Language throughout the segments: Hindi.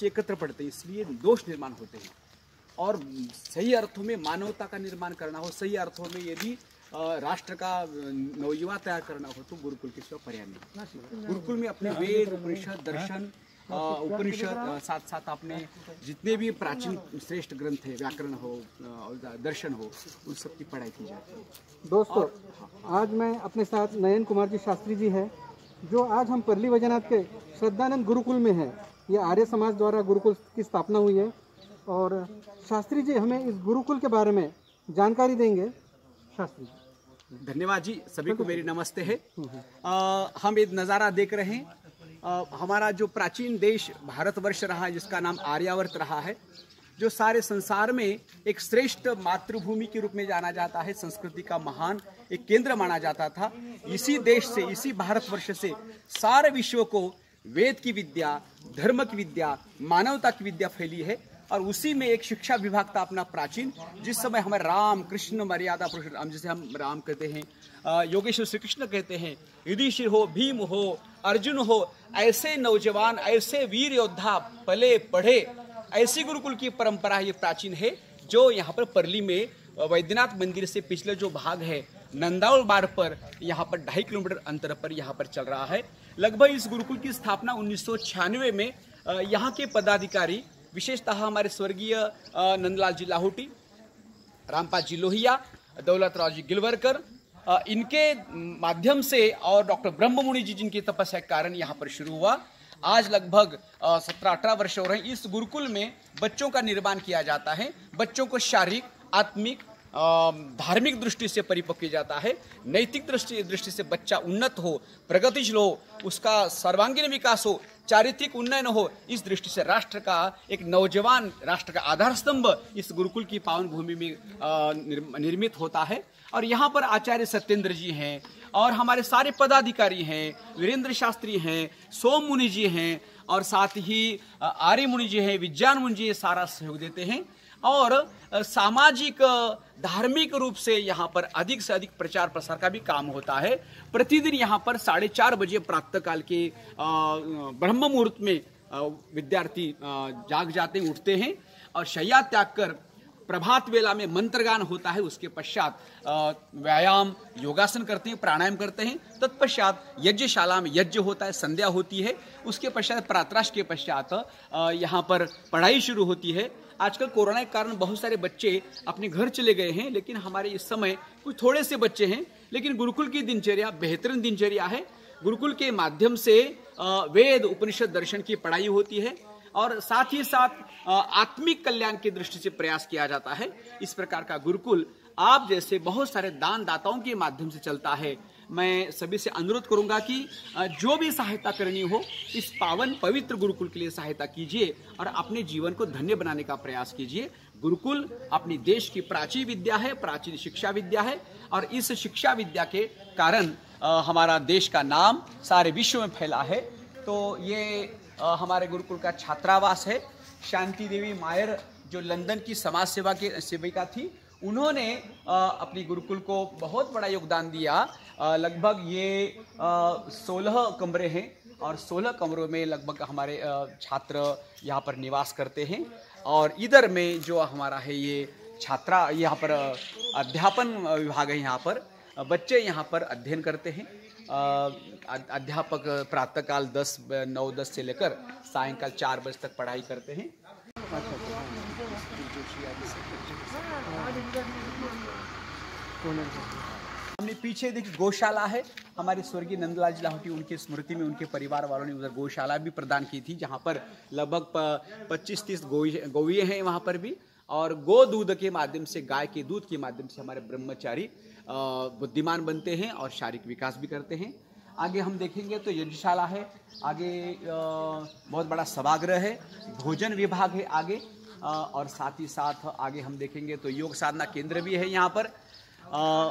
एकत्र पड़ते हैं, इसलिए दोष निर्माण होते हैं। और सही अर्थों में मानवता का निर्माण करना हो, सही अर्थों में यदि राष्ट्र का नवयुवा तैयार करना हो तो गुरुकुल के सिवा पर्याय नहीं। गुरुकुल में अपने वेद, उपनिषद, दर्शन, उपनिषद, साथ साथ आपने जितने भी प्राचीन श्रेष्ठ ग्रंथ है, व्याकरण हो, दर्शन हो, उन सब की पढ़ाई की जाती है। दोस्तों, आज मैं अपने साथ नयन कुमार जी शास्त्री जी हैं, जो आज हम परली वैजनाथ के श्रद्धानंद गुरुकुल में हैं। ये आर्य समाज द्वारा गुरुकुल की स्थापना हुई है और शास्त्री जी हमें इस गुरुकुल के बारे में जानकारी देंगे। शास्त्री जी, धन्यवाद जी। सभी को मेरी नमस्ते है। हम एक नज़ारा देख रहे हैं। हमारा जो प्राचीन देश भारतवर्ष रहा है, जिसका नाम आर्यावर्त रहा है, जो सारे संसार में एक श्रेष्ठ मातृभूमि के रूप में जाना जाता है, संस्कृति का महान एक केंद्र माना जाता था। इसी देश से, इसी भारतवर्ष से सारे विश्व को वेद की विद्या, धर्म की विद्या, मानवता की विद्या फैली है। और उसी में एक शिक्षा विभाग था अपना प्राचीन, जिस समय हमें राम कृष्ण मर्यादा पुरुषोत्तम, जिसे हम राम कहते हैं, योगेश्वर श्री कृष्ण कहते हैं, युधिष्ठिर हो, भीम हो, अर्जुन हो, ऐसे नौजवान, ऐसे वीर योद्धा पले पढ़े, ऐसी गुरुकुल की परंपरा ये प्राचीन है, जो यहाँ पर परली में वैद्यनाथ मंदिर से पिछले जो भाग है नंदाउल बार पर, यहाँ पर 2.5 किलोमीटर अंतर पर यहाँ पर चल रहा है। लगभग इस गुरुकुल की स्थापना 1996 में यहाँ के पदाधिकारी, विशेषतः हमारे स्वर्गीय नंदलाल जी लाहौटी, रामपाल जी लोहिया, दौलतराव जी गिलवरकर, इनके माध्यम से और डॉक्टर ब्रह्ममुनि जी जिनकी तपस्या के कारण यहाँ पर शुरू हुआ। आज लगभग 17-18 वर्ष हो रहे हैं। इस गुरुकुल में बच्चों का निर्माण किया जाता है। बच्चों को शारीरिक, आत्मिक, धार्मिक दृष्टि से परिपक्व किया जाता है। नैतिक दृष्टि से बच्चा उन्नत हो, प्रगतिशील हो, उसका सर्वांगीण विकास हो, चारित्रिक उन्नयन हो, इस दृष्टि से राष्ट्र का एक नौजवान, राष्ट्र का आधार स्तंभ इस गुरुकुल की पावन भूमि में निर्मित होता है। और यहाँ पर आचार्य सत्येंद्र जी हैं और हमारे सारे पदाधिकारी हैं, वीरेंद्र शास्त्री हैं, सोम मुनि जी हैं और साथ ही आर्य मुनि जी हैं, विज्ञान मुनि जी सारा सहयोग देते हैं। और सामाजिक, धार्मिक रूप से यहाँ पर अधिक से अधिक प्रचार प्रसार का भी काम होता है। प्रतिदिन यहाँ पर 4:30 बजे प्रातःकाल के ब्रह्म मुहूर्त में विद्यार्थी जाग जाते हैं, उठते हैं और शय्या त्याग कर प्रभात वेला में मंत्रगान होता है। उसके पश्चात व्यायाम, योगासन करते हैं, प्राणायाम करते हैं। तत्पश्चात यज्ञशाला में यज्ञ होता है, संध्या होती है। उसके पश्चात प्रातराश के पश्चात यहाँ पर पढ़ाई शुरू होती है। आजकल कोरोना के कारण बहुत सारे बच्चे अपने घर चले गए हैं, लेकिन हमारे इस समय कुछ थोड़े से बच्चे हैं। लेकिन गुरुकुल की दिनचर्या बेहतरीन दिनचर्या है। गुरुकुल के माध्यम से वेद, उपनिषद, दर्शन की पढ़ाई होती है और साथ ही साथ आत्मिक कल्याण की दृष्टि से प्रयास किया जाता है। इस प्रकार का गुरुकुल आप जैसे बहुत सारे दान दाताओं के माध्यम से चलता है। मैं सभी से अनुरोध करूंगा कि जो भी सहायता करनी हो, इस पावन पवित्र गुरुकुल के लिए सहायता कीजिए और अपने जीवन को धन्य बनाने का प्रयास कीजिए। गुरुकुल अपनी देश की प्राचीन विद्या है, प्राचीन शिक्षा विद्या है और इस शिक्षा विद्या के कारण हमारा देश का नाम सारे विश्व में फैला है। तो ये हमारे गुरुकुल का छात्रावास है। शांति देवी मायर जो लंदन की समाज सेवा की सेविका थी, उन्होंने अपनी गुरुकुल को बहुत बड़ा योगदान दिया। लगभग ये 16 कमरे हैं और 16 कमरों में लगभग हमारे छात्र यहाँ पर निवास करते हैं। और इधर में जो हमारा है ये छात्रा, यहाँ पर अध्यापन विभाग है। यहाँ पर बच्चे यहाँ पर अध्ययन करते हैं। अध्यापक प्रातःकाल 9-10 से लेकर सायंकाल 4 बजे तक पढ़ाई करते हैं। हमने पीछे देखिए गौशाला है। हमारे स्वर्गीय नंदलाल जी लाहौटी, उनकी स्मृति में उनके परिवार वालों ने उधर गौशाला भी प्रदान की थी, जहाँ पर लगभग 25-30 गौएं हैं वहाँ पर भी। और गो दूध के माध्यम से, गाय के दूध के माध्यम से हमारे ब्रह्मचारी बुद्धिमान बनते हैं और शारीरिक विकास भी करते हैं। आगे हम देखेंगे तो यज्ञशाला है, आगे बहुत बड़ा सभागृह है, भोजन विभाग है आगे, और साथ ही साथ आगे हम देखेंगे तो योग साधना केंद्र भी है यहाँ पर,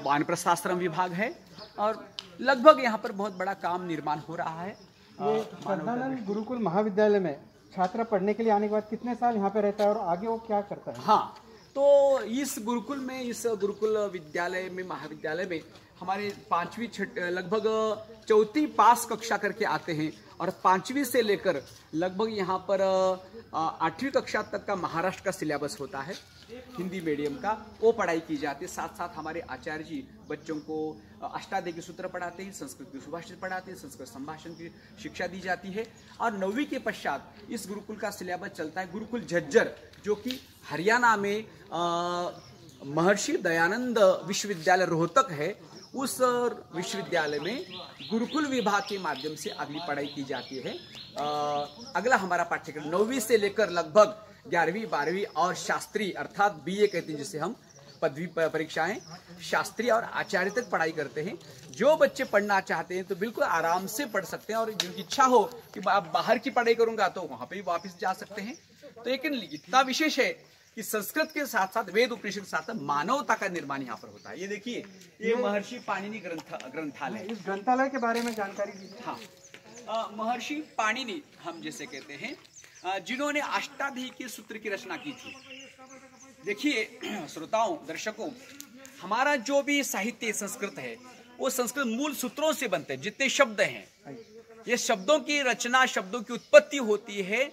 वानप्रस्थाश्रम विभाग है और लगभग यहाँ पर बहुत बड़ा काम निर्माण हो रहा है। ये श्रद्धानंद गुरुकुल महाविद्यालय में छात्र पढ़ने के लिए आने के बाद कितने साल यहाँ पे रहता है और आगे वो क्या करता है? हाँ, तो इस गुरुकुल में, इस गुरुकुल विद्यालय में, महाविद्यालय में हमारे पांचवी लगभग चौथी पास कक्षा करके आते हैं और पांचवी से लेकर लगभग यहाँ पर आठवीं कक्षा तक का महाराष्ट्र का सिलेबस होता है हिंदी मीडियम का, वो पढ़ाई की जाती है। साथ साथ हमारे आचार्य जी बच्चों को अष्टाध्यायी के सूत्र पढ़ाते हैं, संस्कृत के सुभाषित पढ़ाते हैं, संस्कृत संभाषण की शिक्षा दी जाती है। और 9वीं के पश्चात इस गुरुकुल का सिलेबस चलता है गुरुकुल झज्जर, जो कि हरियाणा में महर्षि दयानंद विश्वविद्यालय रोहतक है। उस विश्वविद्यालय में गुरुकुल विभाग के माध्यम से अगली पढ़ाई की जाती है। अगला हमारा पाठ्यक्रम 9वीं से लेकर लगभग 11वीं 12वीं और शास्त्री अर्थात BA कहते हैं, जिसे हम पदवी परीक्षाएं शास्त्री और आचार्य तक पढ़ाई करते हैं। जो बच्चे पढ़ना चाहते हैं तो बिल्कुल आराम से पढ़ सकते हैं, और जिनकी इच्छा हो कि आप बाहर की पढ़ाई करूंगा तो वहां पे भी वापस जा सकते हैं। तो लेकिन इतना विशेष है कि संस्कृत के साथ साथ वेद उपनिषद के साथ साथ मानवता का निर्माण यहाँ पर होता है। ये देखिए, ये महर्षि पाणिनि ग्रंथालय। इस ग्रंथालय के बारे में जानकारी दीजिए। हाँ, महर्षि पाणिनि हम जैसे कहते हैं, जिन्होंने अष्टाध्यायी के सूत्र की रचना की थी। देखिए श्रोताओं, दर्शकों, हमारा जो भी साहित्य संस्कृत है वो संस्कृत मूल सूत्रों से बनते हैं। जितने शब्द हैं, ये शब्दों की रचना, शब्दों की उत्पत्ति होती है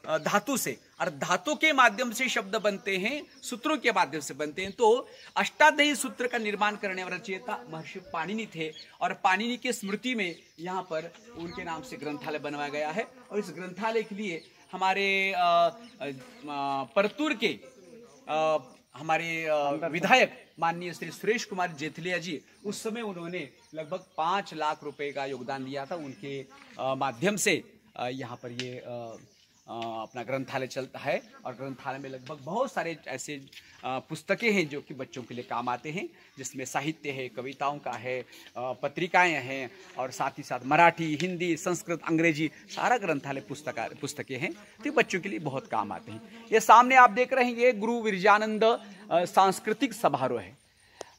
धातु से, और धातु के माध्यम से शब्द बनते हैं, सूत्रों के माध्यम से बनते हैं। तो अष्टाध्यायी सूत्र का निर्माण करने वाला रचयिता महर्षि पाणिनि थे, और पाणिनि की स्मृति में यहाँ पर उनके नाम से ग्रंथालय बनवाया गया है। और इस ग्रंथालय के लिए हमारे परतूर के हमारे विधायक माननीय श्री सुरेश कुमार जेथलिया जी, उस समय उन्होंने लगभग 5 लाख रुपए का योगदान दिया था। उनके माध्यम से यहाँ पर ये अपना ग्रंथालय चलता है। और ग्रंथालय में लगभग बहुत सारे ऐसे पुस्तकें हैं जो कि बच्चों के लिए काम आते हैं, जिसमें साहित्य है, कविताओं का है, पत्रिकाएं हैं, और साथ ही साथ मराठी, हिंदी, संस्कृत, अंग्रेजी सारा ग्रंथालय पुस्तकें हैं, तो बच्चों के लिए बहुत काम आते हैं। ये सामने आप देख रहे हैं, ये गुरु विरजानंद सांस्कृतिक समारोह है।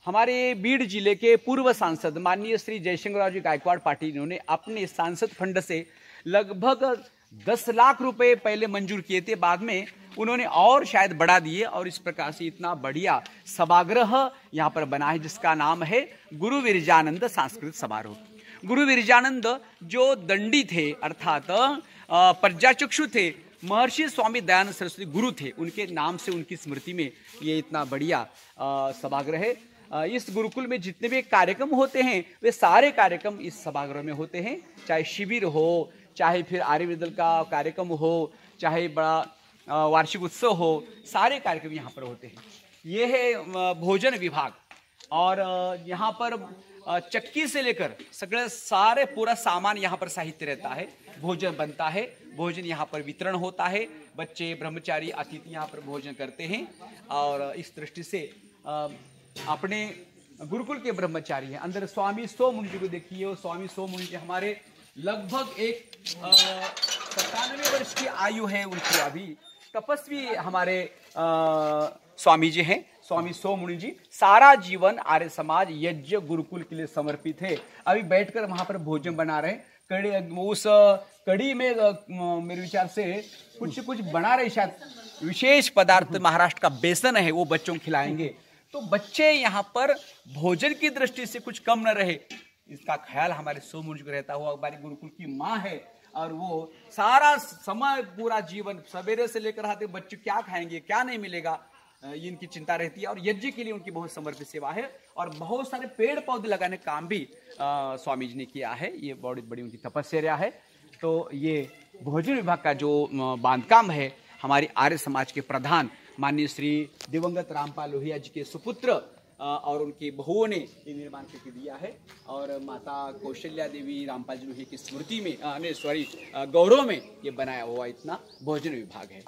हमारे बीड जिले के पूर्व सांसद माननीय श्री जयशंकरराव जी गायकवाड़ पाटिल, इन्होंने अपने सांसद फंड से लगभग 10 लाख रुपए पहले मंजूर किए थे, बाद में उन्होंने और शायद बढ़ा दिए, और इस प्रकार से इतना बढ़िया सभागृह यहाँ पर बना है, जिसका नाम है गुरु विरजानंद सांस्कृतिक समारोह। गुरु विरजानंद जो दंडी थे, अर्थात प्रज्ञाचक्षु थे, महर्षि स्वामी दयानंद सरस्वती गुरु थे, उनके नाम से, उनकी स्मृति में ये इतना बढ़िया सभागृह है। इस गुरुकुल में जितने भी कार्यक्रम होते हैं वे सारे कार्यक्रम इस सभागृह में होते हैं, चाहे शिविर हो, चाहे फिर आर्यविदल का कार्यक्रम हो, चाहे बड़ा वार्षिक उत्सव हो, सारे कार्यक्रम यहाँ पर होते हैं। ये है भोजन विभाग, और यहाँ पर चक्की से लेकर सारे पूरा सामान यहाँ पर साहित्य रहता है, भोजन बनता है, भोजन यहाँ पर वितरण होता है, बच्चे, ब्रह्मचारी, अतिथि यहाँ पर भोजन करते हैं। और इस दृष्टि से अपने गुरुकुल के ब्रह्मचारी हैं। अंदर स्वामी सो मुनि जी को देखिए, वो स्वामी सो मुनि जी हमारे लगभग एक 97 वर्ष की आयु है उनकी, अभी तपस्वी हमारे स्वामी जी हैं, स्वामी सो मुनि जी। सारा जीवन आर्य समाज यज्ञ गुरुकुल के लिए समर्पित है। अभी बैठकर वहां पर भोजन बना रहे हैं, कड़ी, उस कड़ी में मेरे विचार से कुछ बना रहे, शायद विशेष पदार्थ महाराष्ट्र का बेसन है, वो बच्चों को खिलाएंगे। तो बच्चे यहाँ पर भोजन की दृष्टि से कुछ कम न रहे, इसका ख्याल हमारे सो मुनि को रहता हुआ। हमारी गुरुकुल की माँ है, और वो सारा समय पूरा जीवन सवेरे से लेकर आते बच्चे क्या खाएंगे, क्या नहीं मिलेगा, इनकी चिंता रहती है। और यज्ञ के लिए उनकी बहुत समर्पित सेवा है, और बहुत सारे पेड़ पौधे लगाने का काम भी स्वामी जी ने किया है। ये बहुत बड़ी उनकी तपस्या है। तो ये भोजन विभाग का जो बांधकाम है, हमारी आर्य समाज के प्रधान माननीय श्री दिवंगत रामपाल लोहिया जी के सुपुत्र और उनकी बहुओं ने ये निर्माण करके दिया है। और माता कौशल्या देवी रामपाल जी लोहिया की स्मृति में गौरव में ये बनाया हुआ इतना भोजन विभाग है।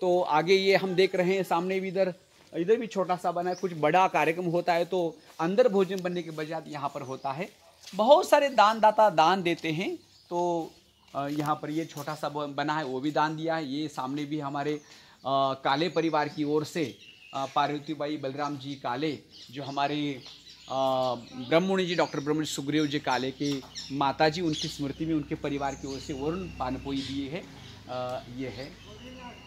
तो आगे ये हम देख रहे हैं, सामने भी इधर भी छोटा सा बना है। कुछ बड़ा कार्यक्रम होता है तो अंदर भोजन बनने के बजाय यहाँ पर होता है। बहुत सारे दानदाता दान देते हैं, तो यहाँ पर ये छोटा सा बना है, वो भी दान दिया है। ये सामने भी हमारे काले परिवार की ओर से पार्वतीबाई बलराम जी काले, जो हमारे ब्रह्ममुनि जी, डॉक्टर ब्रह्ममुनि सुग्रीव जी काले के माता जी, उनकी स्मृति में उनके परिवार की ओर से वरुण पानपोई दिए है, ये है।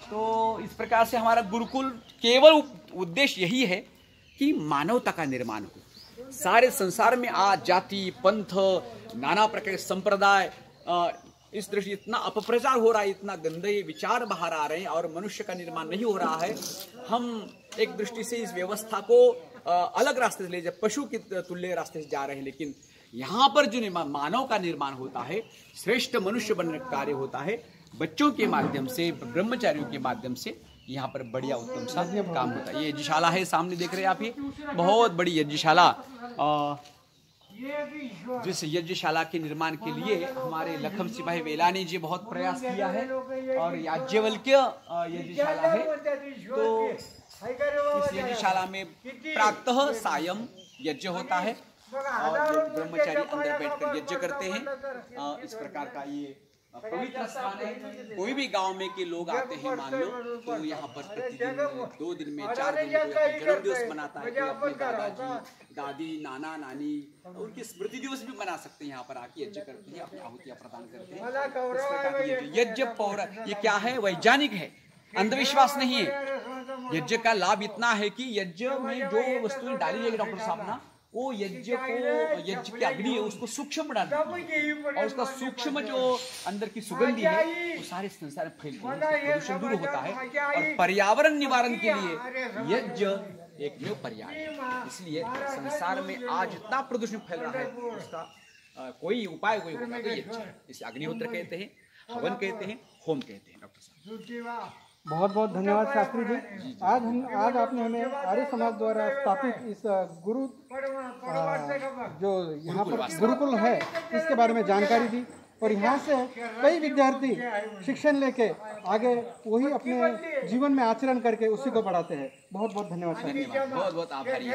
तो इस प्रकार से हमारा गुरुकुल केवल उद्देश्य यही है कि मानवता का निर्माण हो। सारे संसार में आज जाति पंथ नाना प्रकार के संप्रदाय इस दृष्टि इतना अपप्रचार हो रहा है, इतना गंदे विचार बाहर आ रहे हैं और मनुष्य का निर्माण नहीं हो रहा है। हम एक दृष्टि से इस व्यवस्था को अलग रास्ते से ले जाए, पशु की तुल्य रास्ते से जा रहे हैं, लेकिन यहाँ पर जो मानव का निर्माण होता है, श्रेष्ठ मनुष्य बनने का कार्य होता है, बच्चों के माध्यम से, ब्रह्मचारियों के माध्यम से यहाँ पर बढ़िया उत्तम सा काम होता है। ये यज्ञशाला है, सामने देख रहे हैं आप, ये बहुत बड़ी यज्ञशाला। जिस यज्ञशाला के निर्माण के लिए हमारे लखम सिपाही वेलानी जी बहुत प्रयास किया है और याज्ञवल्क्य यज्ञशाला है। तो इस यज्ञशाला में प्रातः सायं यज्ञ होता है और ब्रह्मचारी अंदर बैठकर यज्ञ करते हैं। इस प्रकार का ये पवित्र स्थान है। कोई भी गांव में के लोग आते हैं, मान लो, तो यहाँ पर प्रतिदिन 2 दिन में 4 दिन में जन्म दिवस मनाता है। अपने दादाजी दादी नाना नानी उनकी स्मृति दिवस भी मना सकते हैं। यहाँ पर आके यज्ञ करते हैं, अपनी आहुतियां प्रदान करते हैं। यज्ञ पौर ये क्या है? वैज्ञानिक है, अंधविश्वास नहीं है। यज्ञ का लाभ इतना है कि यज्ञ में जो वस्तुएं डाली जाएगी डॉक्टर साहब ना, वो यज्ञ की अग्नि है उसको सूक्ष्म बना देती है और उसका सूक्ष्म जो अंदर की सुगंधी है वो सारे संसार में फैलती है, प्रदूषण दूर होता है। और पर्यावरण निवारण के लिए यज्ञ एक न्यू पर्याय। इसलिए संसार में आज इतना प्रदूषण फैल रहा है, उसका कोई उपाय कोई होगा तो यज्ञ। इसे अग्निहोत्र कहते हैं, हवन कहते हैं, होम कहते हैं। डॉक्टर साहब बहुत बहुत धन्यवाद शास्त्री जी। आज आपने हमें आर्य समाज द्वारा स्थापित इस गुरु जो यहाँ पर गुरुकुल है इसके बारे में जानकारी दी और यहाँ से कई विद्यार्थी शिक्षण लेके आगे वही अपने जीवन में आचरण करके उसी को बढ़ाते हैं। बहुत बहुत धन्यवाद। बहुत बहुत आभारी।